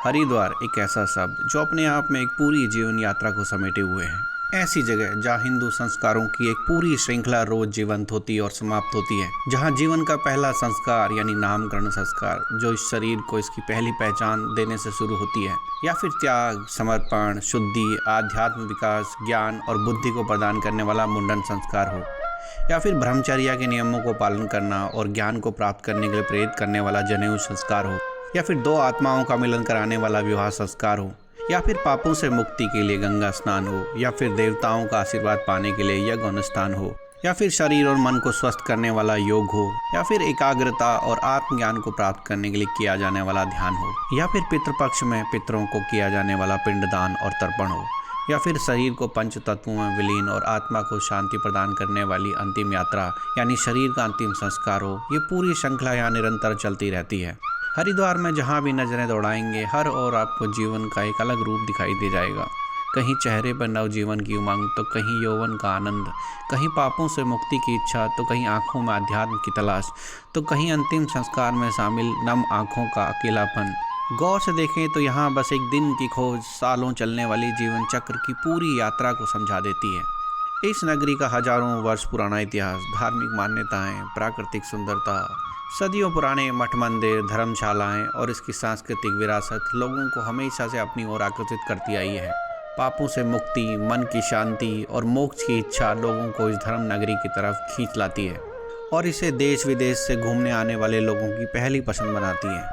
हरिद्वार एक ऐसा शब्द जो अपने आप में एक पूरी जीवन यात्रा को समेटे हुए है। ऐसी जगह जहाँ हिंदू संस्कारों की एक पूरी श्रृंखला रोज जीवंत होती और समाप्त होती है। जहाँ जीवन का पहला संस्कार यानी नामकरण संस्कार जो इस शरीर को इसकी पहली पहचान देने से शुरू होती है, या फिर त्याग, समर्पण, शुद्धि, आध्यात्म विकास, ज्ञान और बुद्धि को प्रदान करने वाला मुंडन संस्कार हो, या फिर ब्रह्मचर्या के नियमों को पालन करना और ज्ञान को प्राप्त करने के लिए प्रेरित करने वाला जनेऊ संस्कार हो, या फिर दो आत्माओं का मिलन कराने वाला विवाह संस्कार हो, या फिर पापों से मुक्ति के लिए गंगा स्नान हो, या फिर देवताओं का आशीर्वाद पाने के लिए यज्ञ अनुष्ठान हो, या फिर शरीर और मन को स्वस्थ करने वाला योग हो, या फिर एकाग्रता और आत्मज्ञान को प्राप्त करने के लिए किया जाने वाला ध्यान हो, या फिर पितृपक्ष में पितरों को किया जाने वाला पिंडदान और तर्पण हो, या फिर शरीर को पंच तत्वों में विलीन और आत्मा को शांति प्रदान करने वाली अंतिम यात्रा यानी शरीर का अंतिम संस्कार हो। ये पूरी श्रृंखला यहाँ निरंतर चलती रहती है। हरिद्वार में जहाँ भी नजरें दौड़ाएंगे हर ओर आपको जीवन का एक अलग रूप दिखाई दे जाएगा। कहीं चेहरे पर नवजीवन की उमंग, तो कहीं यौवन का आनंद, कहीं पापों से मुक्ति की इच्छा, तो कहीं आंखों में अध्यात्म की तलाश, तो कहीं अंतिम संस्कार में शामिल नम आंखों का अकेलापन। गौर से देखें तो यहाँ बस एक दिन की खोज सालों चलने वाली जीवन चक्र की पूरी यात्रा को समझा देती है। इस नगरी का हजारों वर्ष पुराना इतिहास, धार्मिक मान्यताएं, प्राकृतिक सुंदरता, सदियों पुराने मठ मंदिर, धर्मशालाएं और इसकी सांस्कृतिक विरासत लोगों को हमेशा से अपनी ओर आकर्षित करती आई है। पापों से मुक्ति, मन की शांति और मोक्ष की इच्छा लोगों को इस धर्म नगरी की तरफ खींच लाती है और इसे देश विदेश से घूमने आने वाले लोगों की पहली पसंद बनाती है।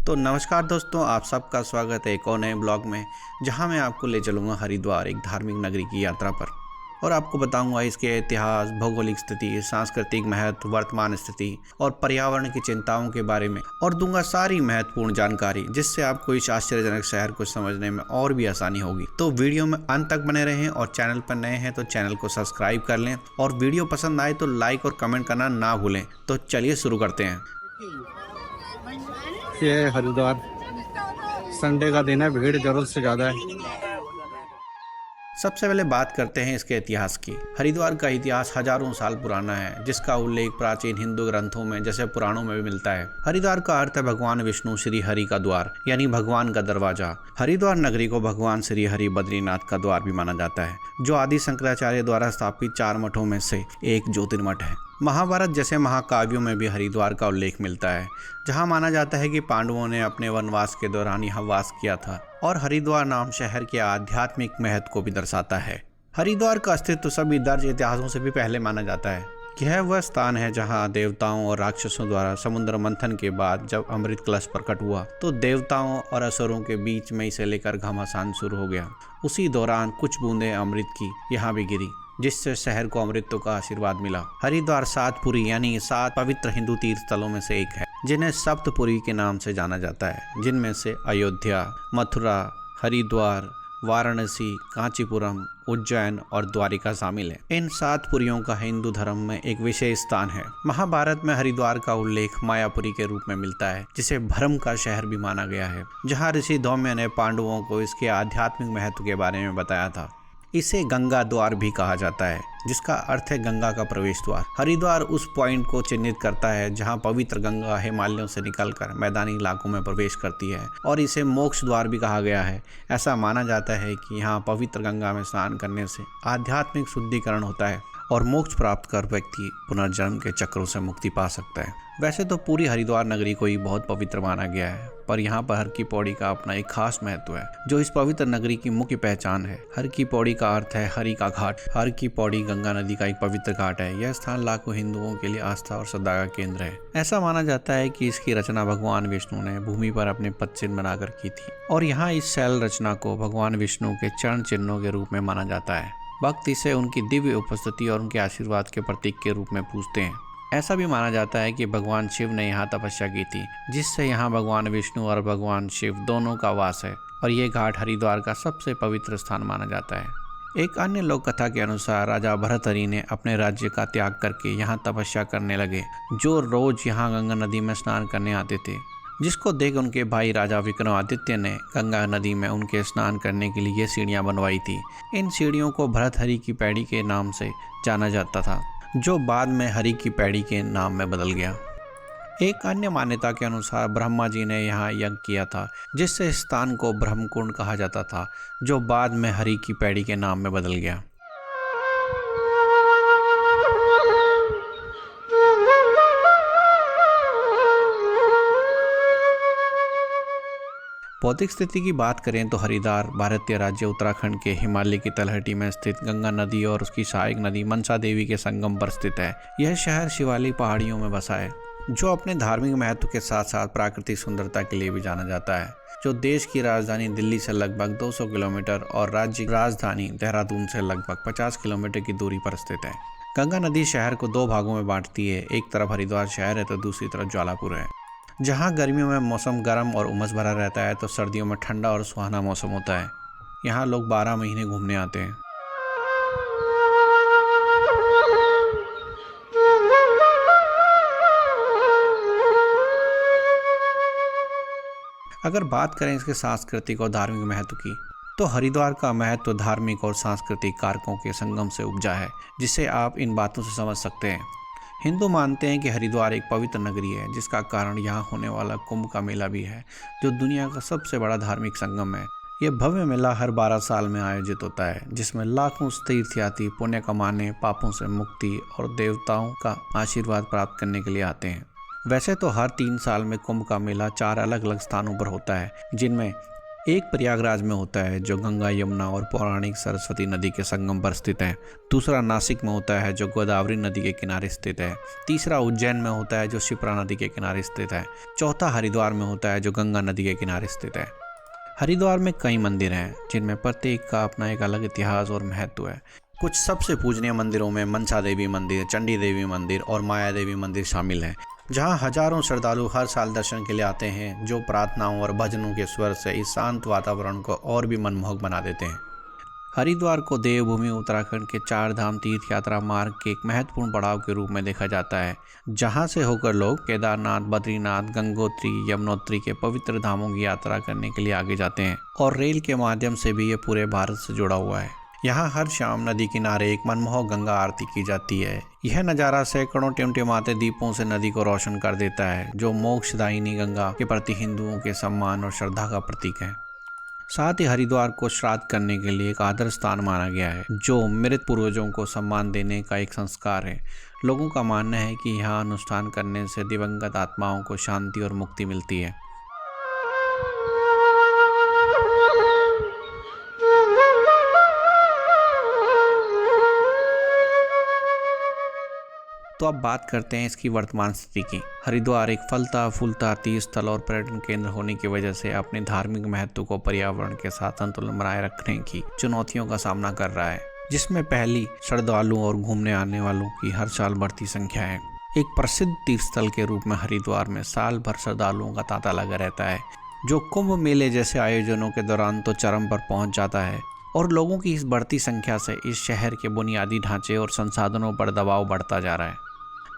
तो नमस्कार दोस्तों, आप सबका स्वागत है एक और नए ब्लॉग में, जहां मैं आपको ले चलूँगा हरिद्वार एक धार्मिक नगरी की यात्रा पर और आपको बताऊंगा इसके इतिहास, भौगोलिक स्थिति, सांस्कृतिक महत्व, वर्तमान स्थिति और पर्यावरण की चिंताओं के बारे में, और दूंगा सारी महत्वपूर्ण जानकारी जिससे आपको इस आश्चर्यजनक शहर को समझने में और भी आसानी होगी। तो वीडियो में अंत तक बने रहें और चैनल पर नए हैं तो चैनल को सब्सक्राइब कर लें और वीडियो पसंद आए तो लाइक और कमेंट करना ना भूलें। तो चलिए शुरू करते हैं। ये है हरिद्वार। संडे का दिन है, भीड़ जरूरत से ज़्यादा है। सबसे पहले बात करते हैं इसके इतिहास की। हरिद्वार का इतिहास हजारों साल पुराना है, जिसका उल्लेख प्राचीन हिंदू ग्रंथों में जैसे पुराणों में भी मिलता है। हरिद्वार का अर्थ है भगवान विष्णु श्री हरि का द्वार, यानी भगवान का दरवाजा। हरिद्वार नगरी को भगवान श्री हरि बद्रीनाथ का द्वार भी माना जाता है, जो आदि शंकराचार्य द्वारा स्थापित 4 मठों में से एक ज्योतिर्मठ है। महाभारत जैसे महाकाव्यों में भी हरिद्वार का उल्लेख मिलता है, जहां माना जाता है कि पांडवों ने अपने वनवास के दौरान यहाँ वास किया था, और हरिद्वार नाम शहर के आध्यात्मिक महत्व को भी दर्शाता है। हरिद्वार का अस्तित्व सभी दर्ज इतिहासों से भी पहले माना जाता है। यह वह स्थान है जहां देवताओं और राक्षसों द्वारा समुद्र मंथन के बाद जब अमृत कलश प्रकट हुआ तो देवताओं और असुरों के बीच में इसे लेकर घमासान शुरू हो गया। उसी दौरान कुछ बूंदें अमृत की यहाँ भी गिरी, जिससे शहर को अमृतों का आशीर्वाद मिला। हरिद्वार 7 पुरी यानी 7 पवित्र हिंदू तीर्थ स्थलों में से एक है, जिन्हें सप्तपुरी के नाम से जाना जाता है, जिनमें से अयोध्या, मथुरा, हरिद्वार, वाराणसी, कांचीपुरम, उज्जैन और द्वारिका शामिल है। इन 7 पुरियों का हिंदू धर्म में एक विशेष स्थान है। महाभारत में हरिद्वार का उल्लेख मायापुरी के रूप में मिलता है, जिसे भ्रम का शहर भी माना गया है, जहाँ ऋषि धौम्य ने पांडवों को इसके आध्यात्मिक महत्व के बारे में बताया था। इसे गंगा द्वार भी कहा जाता है, जिसका अर्थ है गंगा का प्रवेश द्वार। हरिद्वार उस पॉइंट को चिन्हित करता है जहां पवित्र गंगा हिमालयों से निकलकर मैदानी इलाकों में प्रवेश करती है, और इसे मोक्ष द्वार भी कहा गया है। ऐसा माना जाता है कि यहाँ पवित्र गंगा में स्नान करने से आध्यात्मिक शुद्धिकरण होता है और मोक्ष प्राप्त कर व्यक्ति पुनर्जन्म के चक्रों से मुक्ति पा सकता है। वैसे तो पूरी हरिद्वार नगरी को ही बहुत पवित्र माना गया है, पर यहाँ पर हर की पौड़ी का अपना एक खास महत्व है, जो इस पवित्र नगरी की मुख्य पहचान है। हर की पौड़ी का अर्थ है हरि का घाट। हर की पौड़ी गंगा नदी का एक पवित्र घाट है। यह स्थान लाखों हिंदुओं के लिए आस्था और श्रद्धा का केंद्र है। ऐसा माना जाता है कि इसकी रचना भगवान विष्णु ने भूमि पर अपने पद चिन्ह बनाकर की थी, और यहाँ इस शैल रचना को भगवान विष्णु के चरण चिन्हों के रूप में माना जाता है। भक्त इसे उनकी दिव्य उपस्थिति और उनके आशीर्वाद के प्रतीक के रूप में पूजते हैं। ऐसा भी माना जाता है कि भगवान शिव ने यहाँ तपस्या की थी, जिससे यहाँ भगवान विष्णु और भगवान शिव दोनों का वास है, और ये घाट हरिद्वार का सबसे पवित्र स्थान माना जाता है। एक अन्य लोक कथा के अनुसार राजा भरतहरि ने अपने राज्य का त्याग करके यहाँ तपस्या करने लगे, जो रोज यहाँ गंगा नदी में स्नान करने आते थे। जिसको देख उनके भाई राजा विक्रमादित्य ने गंगा नदी में उनके स्नान करने के लिए सीढ़ियाँ बनवाई थी। इन सीढ़ियों को भरतहरि की पैड़ी के नाम से जाना जाता था, जो बाद में हरि की पैड़ी के नाम में बदल गया। एक अन्य मान्यता के अनुसार ब्रह्मा जी ने यहाँ यज्ञ किया था, जिससे इस स्थान को ब्रह्मकुंड कहा जाता था, जो बाद में हरि की पैड़ी के नाम में बदल गया। भौतिक स्थिति की बात करें तो हरिद्वार भारतीय राज्य उत्तराखंड के हिमालय की तलहटी में स्थित गंगा नदी और उसकी सहायक नदी मनसा देवी के संगम पर स्थित है। यह शहर शिवालिक पहाड़ियों में बसा है, जो अपने धार्मिक महत्व के साथ साथ प्राकृतिक सुंदरता के लिए भी जाना जाता है, जो देश की राजधानी दिल्ली से लगभग 200 किलोमीटर और राज्य राजधानी देहरादून से लगभग 50 किलोमीटर की दूरी पर स्थित है। गंगा नदी शहर को 2 भागों में बांटती है। एक तरफ हरिद्वार शहर है तो दूसरी तरफ ज्वालापुर है। जहाँ गर्मियों में मौसम गर्म और उमस भरा रहता है तो सर्दियों में ठंडा और सुहाना मौसम होता है। यहाँ लोग 12 महीने घूमने आते हैं। अगर बात करें इसके सांस्कृतिक और धार्मिक महत्व की, तो हरिद्वार का महत्व धार्मिक और सांस्कृतिक कारकों के संगम से उपजा है, जिसे आप इन बातों से समझ सकते हैं। हिंदू मानते हैं कि हरिद्वार एक पवित्र नगरी है, जिसका कारण यहाँ होने वाला कुंभ का मेला भी है, जो दुनिया का सबसे बड़ा धार्मिक संगम है। यह भव्य मेला हर 12 साल में आयोजित होता है, जिसमें लाखों तीर्थयात्री पुण्य कमाने, पापों से मुक्ति और देवताओं का आशीर्वाद प्राप्त करने के लिए आते हैं। वैसे तो हर 3 साल में कुंभ का मेला 4 अलग अलग स्थानों पर होता है, जिनमें एक प्रयागराज में होता है, जो गंगा, यमुना और पौराणिक सरस्वती नदी के संगम पर स्थित है। दूसरा नासिक में होता है, जो गोदावरी नदी के किनारे स्थित है। तीसरा उज्जैन में होता है, जो शिप्रा नदी के किनारे स्थित है। चौथा हरिद्वार में होता है, जो गंगा नदी के किनारे स्थित है। हरिद्वार में कई मंदिर हैं, जिनमें प्रत्येक का अपना एक अलग इतिहास और महत्व है। कुछ सबसे पूजनीय मंदिरों में मनसा देवी मंदिर, चंडी देवी मंदिर और माया देवी मंदिर शामिल हैं, जहां हजारों श्रद्धालु हर साल दर्शन के लिए आते हैं, जो प्रार्थनाओं और भजनों के स्वर से इस शांत वातावरण को और भी मनमोहक बना देते हैं। हरिद्वार को देवभूमि उत्तराखंड के 4 धाम तीर्थ यात्रा मार्ग के एक महत्वपूर्ण पड़ाव के रूप में देखा जाता है, जहां से होकर लोग केदारनाथ, बद्रीनाथ, गंगोत्री, यमुनोत्री के पवित्र धामों की यात्रा करने के लिए आगे जाते हैं, और रेल के माध्यम से भी ये पूरे भारत से जुड़ा हुआ है। यहाँ हर शाम नदी किनारे एक मनमोहक गंगा आरती की जाती है। यह नज़ारा सैकड़ों टिमटिमाते दीपों से नदी को रोशन कर देता है, जो मोक्षदायिनी गंगा के प्रति हिंदुओं के सम्मान और श्रद्धा का प्रतीक है। साथ ही हरिद्वार को श्राद्ध करने के लिए एक आदर्श स्थान माना गया है, जो मृत पूर्वजों को सम्मान देने का एक संस्कार है। लोगों का मानना है कि यहाँ अनुष्ठान करने से दिवंगत आत्माओं को शांति और मुक्ति मिलती है। तो अब बात करते हैं इसकी वर्तमान स्थिति की। हरिद्वार एक फलता फूलता तीर्थ स्थल और पर्यटन केंद्र होने की वजह से अपने धार्मिक महत्व को पर्यावरण के साथ संतुलन बनाए रखने की चुनौतियों का सामना कर रहा है, जिसमें पहली श्रद्धालुओं और घूमने आने वालों की हर साल बढ़ती संख्या है। एक प्रसिद्ध तीर्थ स्थल के रूप में हरिद्वार में साल भर श्रद्धालुओं का तांता लगा रहता है, जो कुंभ मेले जैसे आयोजनों के दौरान तो चरम पर पहुंच जाता है, और लोगों की इस बढ़ती संख्या से इस शहर के बुनियादी ढांचे और संसाधनों पर दबाव बढ़ता जा रहा है।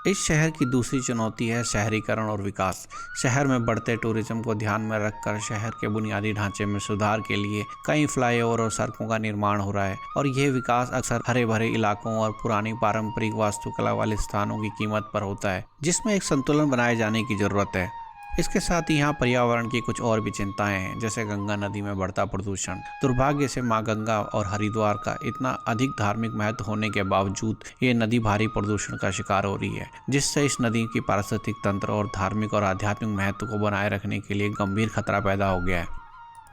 इस शहर की दूसरी चुनौती है शहरीकरण और विकास। शहर में बढ़ते टूरिज्म को ध्यान में रखकर शहर के बुनियादी ढांचे में सुधार के लिए कई फ्लाईओवर और सड़कों का निर्माण हो रहा है, और यह विकास अक्सर हरे भरे इलाकों और पुरानी पारंपरिक वास्तुकला वाले स्थानों की कीमत पर होता है, जिसमें एक संतुलन बनाए जाने की जरूरत है। इसके साथ ही यहाँ पर्यावरण की कुछ और भी चिंताएं हैं, जैसे गंगा नदी में बढ़ता प्रदूषण। दुर्भाग्य से माँ गंगा और हरिद्वार का इतना अधिक धार्मिक महत्व होने के बावजूद ये नदी भारी प्रदूषण का शिकार हो रही है, जिससे इस नदी की पारिस्थितिक तंत्र और धार्मिक और आध्यात्मिक महत्व को बनाए रखने के लिए गंभीर खतरा पैदा हो गया है।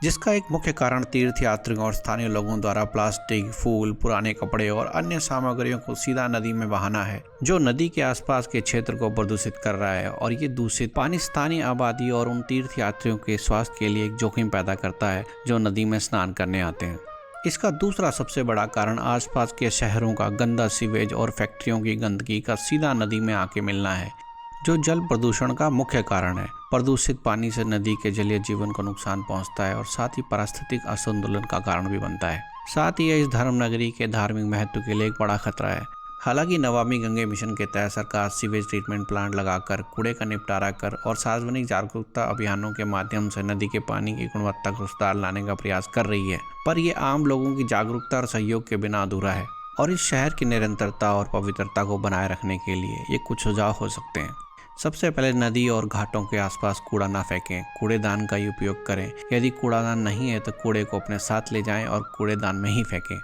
जिसका एक मुख्य कारण तीर्थयात्रियों और स्थानीय लोगों द्वारा प्लास्टिक, फूल, पुराने कपड़े और अन्य सामग्रियों को सीधा नदी में बहाना है, जो नदी के आसपास के क्षेत्र को प्रदूषित कर रहा है। और ये दूषित पानी स्थानीय आबादी और उन तीर्थयात्रियों के स्वास्थ्य के लिए एक जोखिम पैदा करता है, जो नदी में स्नान करने आते हैं। इसका दूसरा सबसे बड़ा कारण आसपास के शहरों का गंदा सीवेज और फैक्ट्रियों की गंदगी का सीधा नदी में आके मिलना है, जो जल प्रदूषण का मुख्य कारण है। प्रदूषित पानी से नदी के जलीय जीवन को नुकसान पहुंचता है और साथ ही पारिस्थितिक असंतुलन का कारण भी बनता है। साथ ही यह इस धर्म नगरी के धार्मिक महत्व के लिए एक बड़ा खतरा है। हालांकि नमामि गंगे मिशन के तहत सरकार सीवेज ट्रीटमेंट प्लांट लगाकर कूड़े का निपटारा कर और सार्वजनिक जागरूकता अभियानों के माध्यम से नदी के पानी की गुणवत्ता को सुधार लाने का प्रयास कर रही है, पर ये आम लोगों की जागरूकता और सहयोग के बिना अधूरा है। और इस शहर की निरंतरता और पवित्रता को बनाए रखने के लिए ये कुछ सुझाव हो सकते हैं। सबसे पहले नदी और घाटों के आसपास कूड़ा ना फेंकें, कूड़ेदान का ही उपयोग करें। यदि कूड़ादान नहीं है तो कूड़े को अपने साथ ले जाएं और कूड़ेदान में ही फेंकें।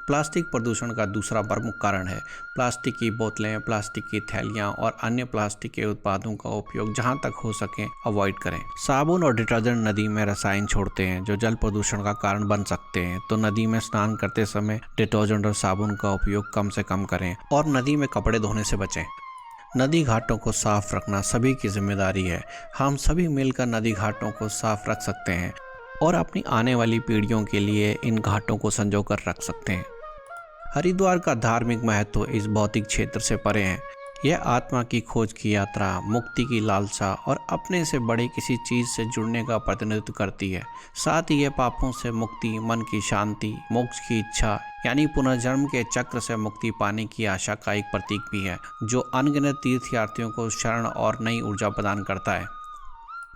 प्लास्टिक प्रदूषण का दूसरा प्रमुख कारण है प्लास्टिक की बोतलें, प्लास्टिक की थैलियां और अन्य प्लास्टिक के उत्पादों का उपयोग जहां तक हो सके अवॉइड करें। साबुन और डिटर्जेंट नदी में रसायन छोड़ते हैं जो जल प्रदूषण का कारण बन सकते हैं, तो नदी में स्नान करते समय डिटर्जेंट और साबुन का उपयोग कम से कम करें और नदी में कपड़े धोने से बचें। नदी घाटों को साफ रखना सभी की जिम्मेदारी है। हम सभी मिलकर नदी घाटों को साफ रख सकते हैं और अपनी आने वाली पीढ़ियों के लिए इन घाटों को संजो कर रख सकते हैं। हरिद्वार का धार्मिक महत्व इस भौतिक क्षेत्र से परे है। यह आत्मा की खोज की यात्रा, मुक्ति की लालसा और अपने से बड़े किसी चीज़ से जुड़ने का प्रतिनिधित्व करती है। साथ ही यह पापों से मुक्ति, मन की शांति, मोक्ष की इच्छा यानी पुनर्जन्म के चक्र से मुक्ति पाने की आशा का एक प्रतीक भी है, जो अनगिनत तीर्थयात्रियों को शरण और नई ऊर्जा प्रदान करता है।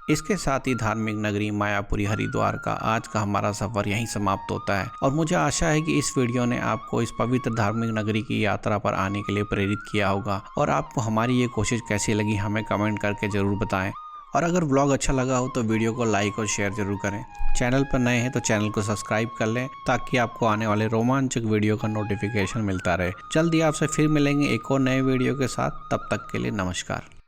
इसके साथ ही धार्मिक नगरी मायापुरी हरिद्वार का आज का हमारा सफ़र यहीं समाप्त होता है और मुझे आशा है कि इस वीडियो ने आपको इस पवित्र धार्मिक नगरी की यात्रा पर आने के लिए प्रेरित किया होगा। और आपको हमारी ये कोशिश कैसी लगी हमें कमेंट करके ज़रूर बताएं। और अगर व्लॉग अच्छा लगा हो तो वीडियो को लाइक और शेयर जरूर करें। चैनल पर नए हैं तो चैनल को सब्सक्राइब कर लें ताकि आपको आने वाले रोमांचक वीडियो का नोटिफिकेशन मिलता रहे। जल्दी आपसे फिर मिलेंगे एक और नए वीडियो के साथ। तब तक के लिए नमस्कार।